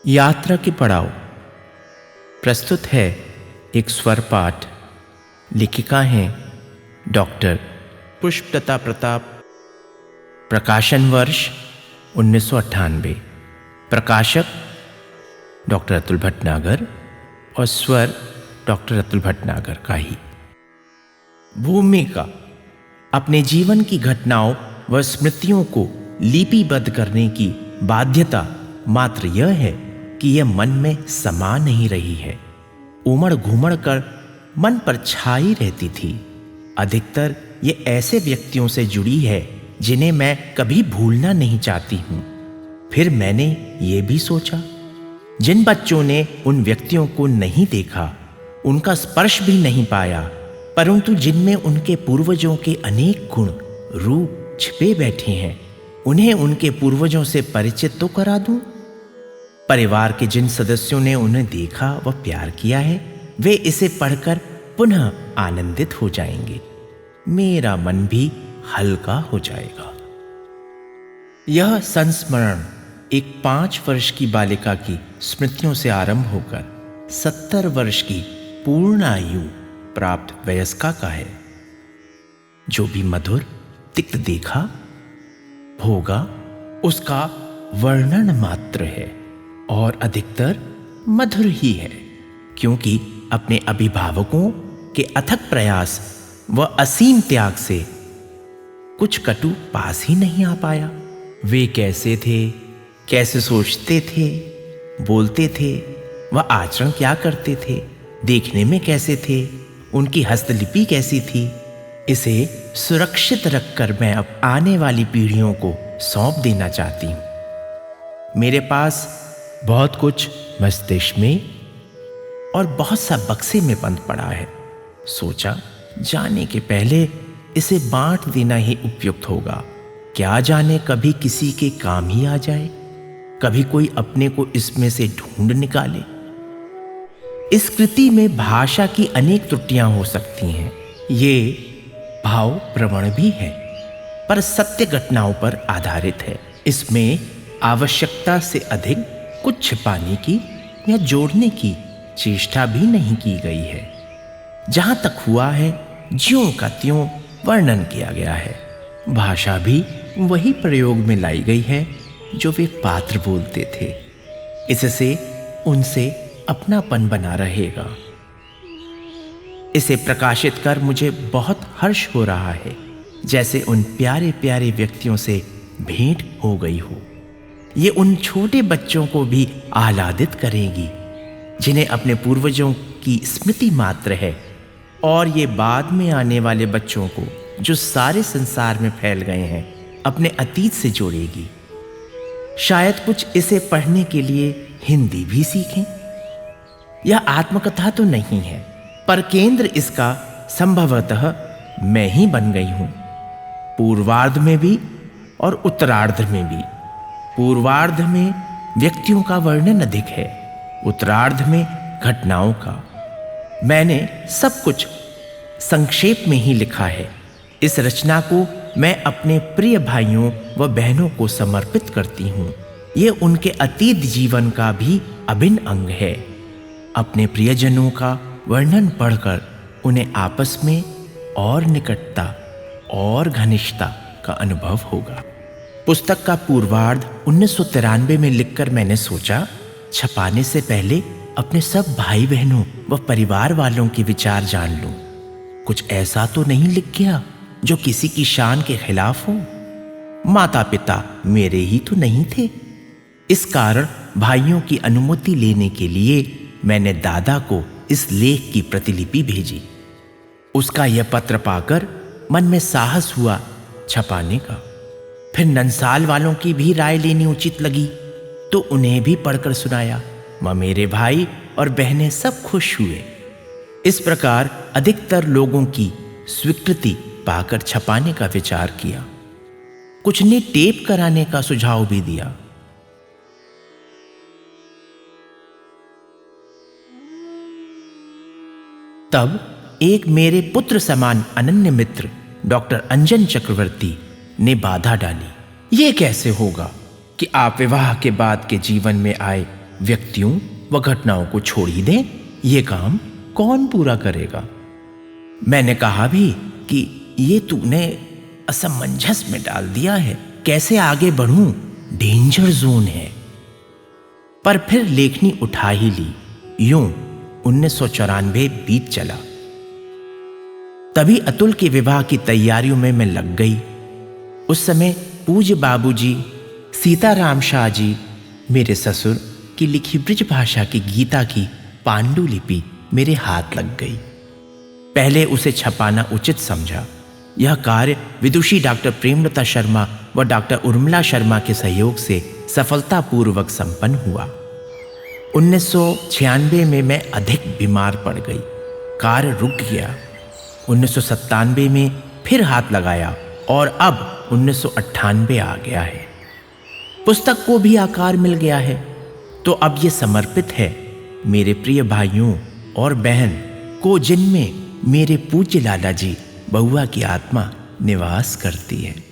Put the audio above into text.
यात्रा के पड़ाव प्रस्तुत है एक स्वर पाठ। लेखिका हैं डॉक्टर पुष्पलता प्रताप। प्रकाशन वर्ष 1998। प्रकाशक डॉक्टर अतुल भटनागर और स्वर डॉक्टर अतुल भटनागर का ही। भूमिका अपने जीवन की घटनाओं व स्मृतियों को लिपिबद्ध करने की बाध्यता मात्र यह है कि यह मन में समा नहीं रही है, उमड़ घूमड़ कर मन पर छाई रहती थी। अधिकतर ये ऐसे व्यक्तियों से जुड़ी है जिन्हें मैं कभी भूलना नहीं चाहती हूँ। फिर मैंने ये भी सोचा, जिन बच्चों ने उन व्यक्तियों को नहीं देखा, उनका स्पर्श भी नहीं पाया, परंतु जिनमें उनके पूर्वजों के अनेक गुण रूप छिपे बैठे हैं, उन्हें उनके पूर्वजों से परिचित तो करा दूं। परिवार के जिन सदस्यों ने उन्हें देखा व प्यार किया है, वे इसे पढ़कर पुनः आनंदित हो जाएंगे। मेरा मन भी हल्का हो जाएगा। यह संस्मरण एक 5 वर्ष की बालिका की स्मृतियों से आरंभ होकर 70 वर्ष की पूर्ण आयु प्राप्त वयस्का का है। जो भी मधुर तिक्त देखा होगा उसका वर्णन मात्र है और अधिकतर मधुर ही है, क्योंकि अपने अभिभावकों के अथक प्रयास व असीम त्याग से कुछ कटु पास ही नहीं आ पाया। वे कैसे थे, कैसे सोचते थे, बोलते थे, व आचरण क्या करते थे, देखने में कैसे थे, उनकी हस्तलिपि कैसी थी, इसे सुरक्षित रखकर मैं अब आने वाली पीढ़ियों को सौंप देना चाहती हूँ। मेरे पास बहुत कुछ मस्तिष्क में और बहुत सा बक्से में बंद पड़ा है। सोचा जाने के पहले इसे बांट देना ही उपयुक्त होगा। क्या जाने कभी किसी के काम ही आ जाए, कभी कोई अपने को इसमें से ढूंढ निकाले। इस कृति में भाषा की अनेक त्रुटियां हो सकती हैं, ये भाव प्रवण भी है, पर सत्य घटनाओं पर आधारित है। इसमें आवश्यकता से अधिक कुछ छिपाने की या जोड़ने की चेष्टा भी नहीं की गई है। जहां तक हुआ है ज्यों का त्यों वर्णन किया गया है। भाषा भी वही प्रयोग में लाई गई है जो वे पात्र बोलते थे। इससे उनसे अपनापन बना रहेगा। इसे प्रकाशित कर मुझे बहुत हर्ष हो रहा है, जैसे उन प्यारे प्यारे व्यक्तियों से भेंट हो गई हो। ये उन छोटे बच्चों को भी आह्लादित करेगी जिन्हें अपने पूर्वजों की स्मृति मात्र है, और ये बाद में आने वाले बच्चों को जो सारे संसार में फैल गए हैं अपने अतीत से जोड़ेगी। शायद कुछ इसे पढ़ने के लिए हिंदी भी सीखें। यह आत्मकथा तो नहीं है, पर केंद्र इसका संभवतः मैं ही बन गई हूं। पूर्वार्ध में भी और उत्तरार्ध में भी। पूर्वार्ध में व्यक्तियों का वर्णन अधिक है, उत्तरार्ध में घटनाओं का। मैंने सब कुछ संक्षेप में ही लिखा है। इस रचना को मैं अपने प्रिय भाइयों व बहनों को समर्पित करती हूँ। ये उनके अतीत जीवन का भी अभिन्न अंग है। अपने प्रियजनों का वर्णन पढ़कर उन्हें आपस में और निकटता और घनिष्ठता का अनुभव होगा। पुस्तक का पूर्वार्ध 1993 में लिखकर मैंने सोचा, छपाने से पहले अपने सब भाई बहनों व परिवार वालों के विचार जान लूं। कुछ ऐसा तो नहीं लिख गया जो किसी की शान के खिलाफ हो। माता पिता मेरे ही तो नहीं थे। इस कारण भाइयों की अनुमति लेने के लिए मैंने दादा को इस लेख की प्रतिलिपि भेजी। उसका यह पत्र पाकर मन में साहस हुआ छपाने का। फिर नंसाल वालों की भी राय लेनी उचित लगी, तो उन्हें भी पढ़कर सुनाया। मेरे भाई और बहनें सब खुश हुए। इस प्रकार अधिकतर लोगों की स्वीकृति पाकर छपाने का विचार किया। कुछ ने टेप कराने का सुझाव भी दिया। तब एक मेरे पुत्र समान अनन्य मित्र डॉक्टर अंजन चक्रवर्ती ने बाधा डाली। ये कैसे होगा कि आप विवाह के बाद के जीवन में आए व्यक्तियों व घटनाओं को छोड़ ही दें, ये काम कौन पूरा करेगा? मैंने कहा भी कि ये तूने असमंजस में डाल दिया है, कैसे आगे बढ़ूं, डेंजर जोन है। पर फिर लेखनी उठा ही ली। यूं 1994 बीत चला। तभी अतुल के विवाह की तैयारियों में मैं लग गई। उस समय पूज्य बाबूजी सीताराम शाह जी, मेरे ससुर की लिखी ब्रिज भाषा की गीता की पांडुलिपि मेरे हाथ लग गई। पहले उसे छपाना उचित समझा। यह कार्य विदुषी डॉक्टर प्रेमलता शर्मा व डॉक्टर उर्मिला शर्मा के सहयोग से सफलतापूर्वक संपन्न हुआ। 1996 में मैं अधिक बीमार पड़ गई, कार्य रुक गया। 1997 में फिर हाथ लगाया और अब 1998 आ गया है। पुस्तक को भी आकार मिल गया है, तो अब ये समर्पित है मेरे प्रिय भाइयों और बहन को, जिनमें मेरे पूज्य लाला जी बउआ की आत्मा निवास करती है।